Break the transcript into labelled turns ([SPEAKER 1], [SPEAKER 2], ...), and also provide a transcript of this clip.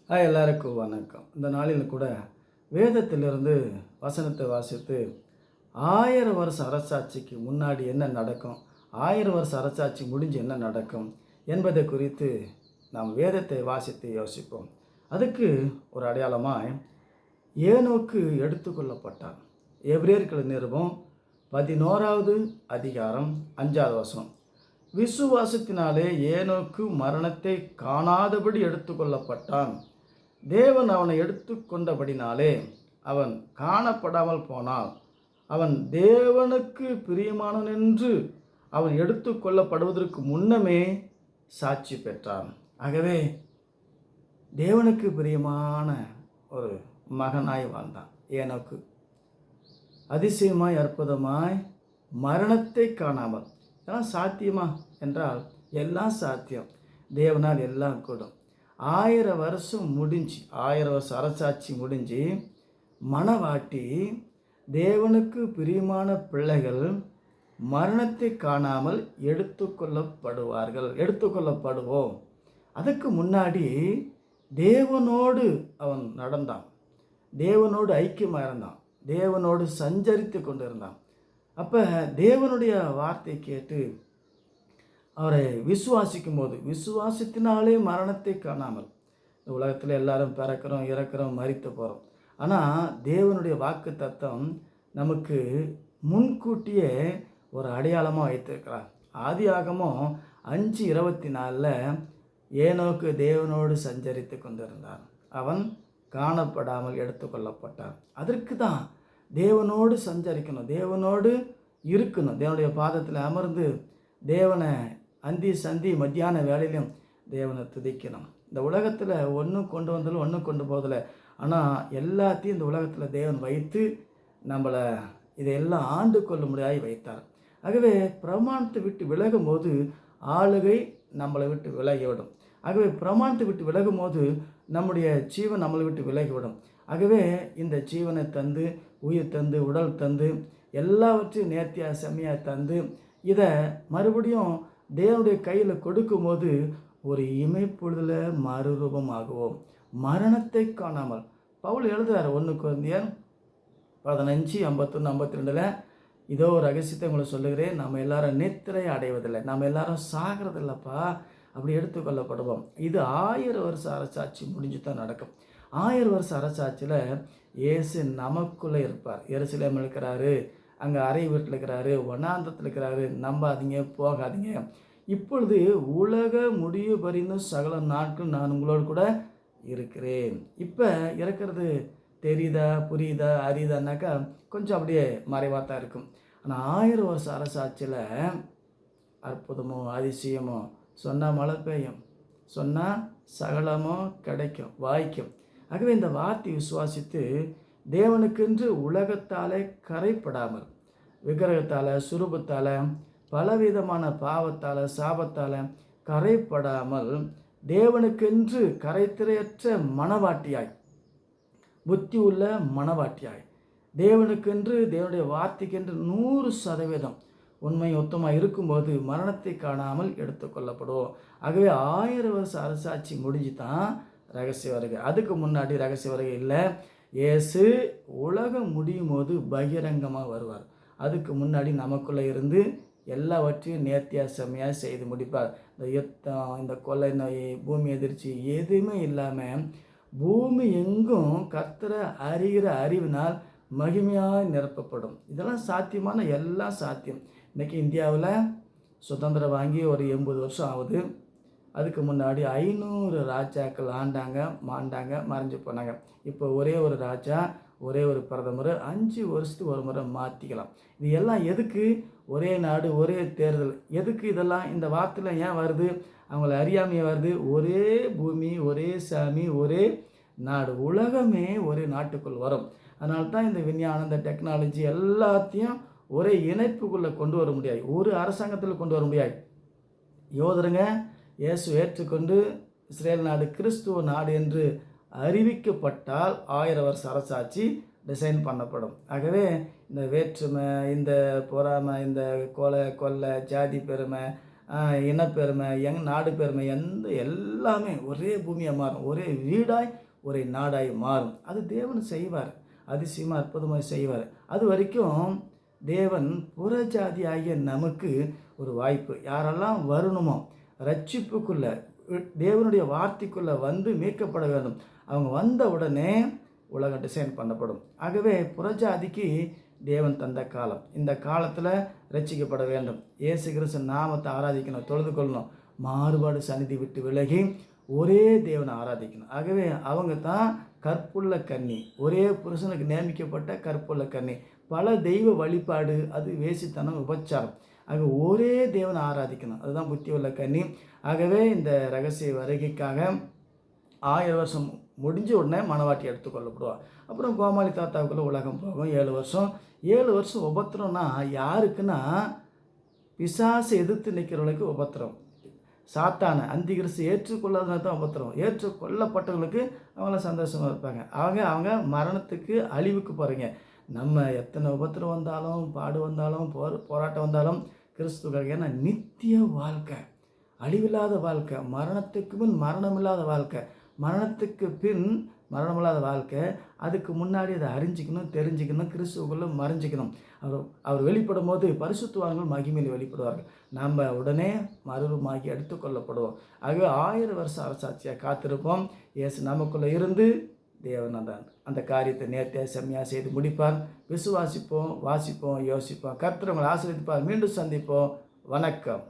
[SPEAKER 1] எல்லாருக்கும் வணக்கம். இந்த நாளில் கூட வேதத்திலிருந்து வசனத்தை வாசித்து 1000 வருஷ அரசாட்சிக்கு முன்னாடி என்ன நடக்கும், 1000 வருஷ அரசாட்சி முடிஞ்சு என்ன நடக்கும் என்பதை குறித்து நாம் வேதத்தை வாசித்து யோசிப்போம். அதுக்கு ஒரு அடையாளமாய் ஏனோக்கு எடுத்துக்கொள்ளப்பட்டான். எபிரேயர்கள் நிருபம் 11வது அதிகாரம் 5வது வசனம். விசுவாசத்தினாலே ஏனோக்கு மரணத்தை காணாதபடி எடுத்துக்கொள்ளப்பட்டான். தேவன் அவனை எடுத்துக்கொண்டபடினாலே அவன் காணப்படாமல் போனால் அவன் தேவனுக்கு பிரியமானவன் என்று அவன் எடுத்துக்கொள்ளப்படுவதற்கு முன்னமே சாட்சி பெற்றான். ஆகவே தேவனுக்கு பிரியமான ஒரு மகனாய் வாழ்ந்தான் ஏனோக்கு. அதிசயமாய் அற்புதமாய் மரணத்தை காணாமல். இதெல்லாம் சாத்தியமா என்றால் எல்லாம் சாத்தியம். தேவனால் எல்லாம் கூடும். 1000 வருஷம் முடிஞ்சு, 1000 வருஷம் அரசாட்சி முடிஞ்சு மணவாட்டி தேவனுக்கு பிரியமான பிள்ளைகள் மரணத்தை காணாமல் எடுத்துக்கொள்ளப்படுவோம். அதுக்கு முன்னாடி தேவனோடு அவன் நடந்தான், தேவனோடு ஐக்கியமாக இருந்தான், தேவனோடு சஞ்சரித்து கொண்டு இருந்தான். அப்போ தேவனுடைய வார்த்தை கேட்டு அவரை விசுவாசிக்கும் போது, விசுவாசத்தினாலே மரணத்தை காணாமல். இந்த உலகத்தில் எல்லாரும் பிறக்கிறோம், இறக்கிறோம், மரித்து போகிறோம். ஆனால் தேவனுடைய வாக்கு தத்தம் நமக்கு முன்கூட்டியே ஒரு அடையாளமாக வைத்திருக்கிறார். ஆதியாகமம் 5:24 ஏனோக்கு தேவனோடு சஞ்சரித்து கொண்டிருந்தான், அவன் காணப்படாமல் எடுத்துக்கொள்ளப்பட்டான். அதற்கு தான் தேவனோடு சஞ்சரிக்கணும், தேவனோடு இருக்கணும், தேவனுடைய பாதத்தில் அமர்ந்து தேவனை அந்தி சந்தி மத்தியான வேலையிலும் தேவனை துதிக்கணும். இந்த உலகத்தில் ஒன்றும் கொண்டு வந்தாலும் ஒன்றும் கொண்டு போதில்லை. ஆனால் எல்லாத்தையும் இந்த உலகத்தில் தேவன் வைத்து நம்மளை இதையெல்லாம் ஆண்டு கொள்ள முடியாய் வைத்தார். ஆகவே பிரமாணத்தை விட்டு விலகும் போது ஆளுகை நம்மளை விட்டு விலகிவிடும். ஆகவே பிரமாணத்தை விட்டு விலகும் போது நம்முடைய ஜீவன் நம்மளை விட்டு விலகிவிடும். ஆகவே இந்த ஜீவனை தந்து, உயிர் தந்து, உடல் தந்து, எல்லாவற்றையும் நேர்த்தியாக செம்மையாக தந்து இதை மறுபடியும் தேவனுடைய கையில் கொடுக்கும்போது ஒரு இமைப்பொழுதில் மறுரூபமாகுவோம், மரணத்தை காணாமல். பவுல் எழுதுகிறார் 1 கொரிந்தியர் 15:51-52. இதோ ஒரு ரகசியத்தை உங்களை சொல்லுகிறேன், நம்ம எல்லாரும் நித்திரை அடைவதில்லை, நம்ம எல்லாரும் சாகிறதில்லப்பா, அப்படி எடுத்துக்கொள்ளப்படுவோம். இது 1000 வருஷ அரசாட்சி முடிஞ்சு தான் நடக்கும். 1000 வருஷ அரசாட்சியில் இயேசு நமக்குள்ளே இருப்பார். எருசலேமில் இருக்கிறாரு, அங்கே அறை வீட்டில் இருக்கிறாரு, வனாந்தரத்தில் இருக்கிறாரு. நம்பாதீங்க, போகாதீங்க. இப்பொழுது உலக முடிவு பரிந்தும் சகல நாட்கள் நான் உங்களோடு கூட இருக்கிறேன். இப்போ இருக்கிறது தெரியுதா, புரியுதா, அறியுதான்னாக்கா கொஞ்சம் அப்படியே மறைவாக தான் இருக்கும். ஆனால் 1000 வருஷ அரசாட்சியில் அற்புதமோ அதிசயமோ, சொன்னால் மழை பெய்யும், சொன்னால் சகலமோ கிடைக்கும், வாய்க்கும். ஆகவே இந்த வார்த்தை விசுவாசித்து தேவனுக்கென்று உலகத்தாலே கரைப்படாமல், விக்கிரகத்தால், சுரூபத்தால், பலவிதமான பாவத்தால், சாபத்தால் கரைப்படாமல் தேவனுக்கென்று கரைத்திரையற்ற மனவாட்டியாய், புத்தி உள்ள மனவாட்டியாய், தேவனுக்கென்று தேவனுடைய வார்த்தைக்கென்று 100% உண்மை ஒத்தமாக இருக்கும்போது மரணத்தை காணாமல் எடுத்துக்கொள்ளப்படுவோம். ஆகவே 1000 வருஷ அரசாட்சி முடிஞ்சு தான் ரகசிய வருகை. அதுக்கு முன்னாடி ரகசிய வருகை இல்லை. இயேசு உலகம் முடியும் போது பகிரங்கமாக வருவார். அதுக்கு முன்னாடி நமக்குள்ளே இருந்து எல்லாவற்றையும் நேர்த்தியாக செம்மையாக செய்து முடிப்பார். இந்த யுத்தம், இந்த கொள்ளை நோய், பூமி எதிர்ச்சி எதுவுமே இல்லாமல் பூமி எங்கும் கர்த்தரை அறிகிற அறிவினால் மகிமையாக நிரப்பப்படும். இதெல்லாம் சாத்தியமான, எல்லாம் சாத்தியம். இன்றைக்கி இந்தியாவில் சுதந்திரம் வாங்கி ஒரு 80 வருஷம் ஆகுது. அதுக்கு முன்னாடி 500 ராஜாக்கள் ஆண்டாங்க, மாண்டாங்க, மறைஞ்சு போனாங்க. இப்போ ஒரே ஒரு ராஜா, ஒரே ஒரு பிரதமர், 5 வருஷத்துக்கு ஒரு முறை மாற்றிக்கலாம். இது எல்லாம் எதுக்கு? ஒரே நாடு, ஒரே தேர்தல். எதுக்கு இதெல்லாம்? இந்த வார்த்தையில் ஏன் வருது? அவங்கள அறியாமையே வருது. ஒரே பூமி, ஒரே சாமி, ஒரே நாடு, உலகமே ஒரே நாட்டுக்குள் வரும். அதனால தான் இந்த விஞ்ஞானம், இந்த டெக்னாலஜி எல்லாத்தையும் ஒரே இணைப்புக்குள்ளே கொண்டு வர முடியாது, ஒரு அரசாங்கத்தில் கொண்டு வர முடியாது. யோதருங்க இயேசு ஏற்றுக்கொண்டு இஸ்ரேல் நாடு கிறிஸ்துவ நாடு என்று அறிவிக்கப்பட்டால் 1000 வருஷ அரசாட்சி டிசைன் பண்ணப்படும். ஆகவே இந்த வேற்றுமை, இந்த பொறாமை, இந்த கொலை, ஜாதி பெருமை, இனப்பெருமை, நாடு பெருமை, எல்லாமே ஒரே பூமியாக மாறும். ஒரே வீடாய் ஒரே நாடாய் மாறும். அது தேவன் செய்வார். அதிசயமாக அற்புதமாக செய்வார். அது வரைக்கும் தேவன் புறஜாதி ஆகிய நமக்கு ஒரு வாய்ப்பு, யாரெல்லாம் வரணுமோ ரட்சிப்புக்குள்ளே தேவனுடைய வார்த்தைக்குள்ளே வந்து மீட்கப்பட வேண்டும், அவங்க வந்த உடனே உலகம் டிசைன் பண்ணப்படும். ஆகவே புறஜாதிக்கு தேவன் தந்த காலம், இந்த காலத்தில் ரட்சிக்கப்பட வேண்டும். இயேசு கிறிஸ்து நாமத்தை ஆராதிக்கணும், தொழுது கொள்ளணும், மாறுபாடு சந்நிதி விட்டு விலகி ஒரே தேவனை ஆராதிக்கணும். ஆகவே அவங்க தான் கற்புள்ள கன்னி, ஒரே புருஷனுக்கு நியமிக்கப்பட்ட கற்புள்ள கன்னி. பல தெய்வ வழிபாடு, அது வேசித்தனம், உபச்சாரம். ஆக ஒரே தேவனை ஆராதிக்கணும், அதுதான் புத்தி உள்ள கன்னி. ஆகவே இந்த ரகசிய வருகைக்காக 1000 வருஷம் முடிஞ்ச உடனே மணவாட்டி எடுத்துக்கொள்ளப்படுவாள். அப்புறம் கோமாளி தாத்தாவுக்குள்ளே உலகம் போகும் 7 வருஷம். 7 வருஷம் உபத்திரம்னா யாருக்குன்னா, பிசாசை எதிர்த்து நிற்கிறவங்களுக்கு உபத்திரம். சாத்தானை அந்திகிறிஸ்து ஏற்றுக்கொள்ளாதனால தான் உபத்திரம். ஏற்றுக்கொள்ளப்பட்டவங்களுக்கு அவங்களாம் சந்தோஷமாக இருப்பாங்க. அவங்க மரணத்துக்கு அழிவுக்கு போகிறீங்க. நம்ம எத்தனை உபத்திரம் வந்தாலும், பாடு வந்தாலும், போராட்டம் வந்தாலும் கிறிஸ்துவ, ஏன்னா நித்திய வாழ்க்கை, அழிவில்லாத வாழ்க்கை, மரணத்துக்கு முன் மரணமில்லாத வாழ்க்கை, மரணத்துக்கு பின் மரணமில்லாத வாழ்க்கை. அதுக்கு முன்னாடி அதை அறிஞ்சிக்கணும், தெரிஞ்சுக்கணும், கிறிஸ்துவுக்குள்ளே மறைஞ்சிக்கணும். அவர் வெளிப்படும் போது பரிசுத்தவான்கள் மகிமையில் வெளிப்படுவார்கள். நம்ம உடனே மறுரூபமாகி எடுத்துக்கொள்ளப்படுவோம். ஆகவே 1000 வருஷம் அரசாட்சியாக காத்திருப்போம். இயேசு நமக்குள்ளே இருந்து தேவன் அந்த காரியத்தை நேர்த்தியாக செம்மையாக செய்து முடிப்பார். விசுவாசிப்போம், வாசிப்போம், யோசிப்போம். கர்த்தர் உங்களை ஆசீர்வதிப்பார். மீண்டும் சந்திப்போம். வணக்கம்.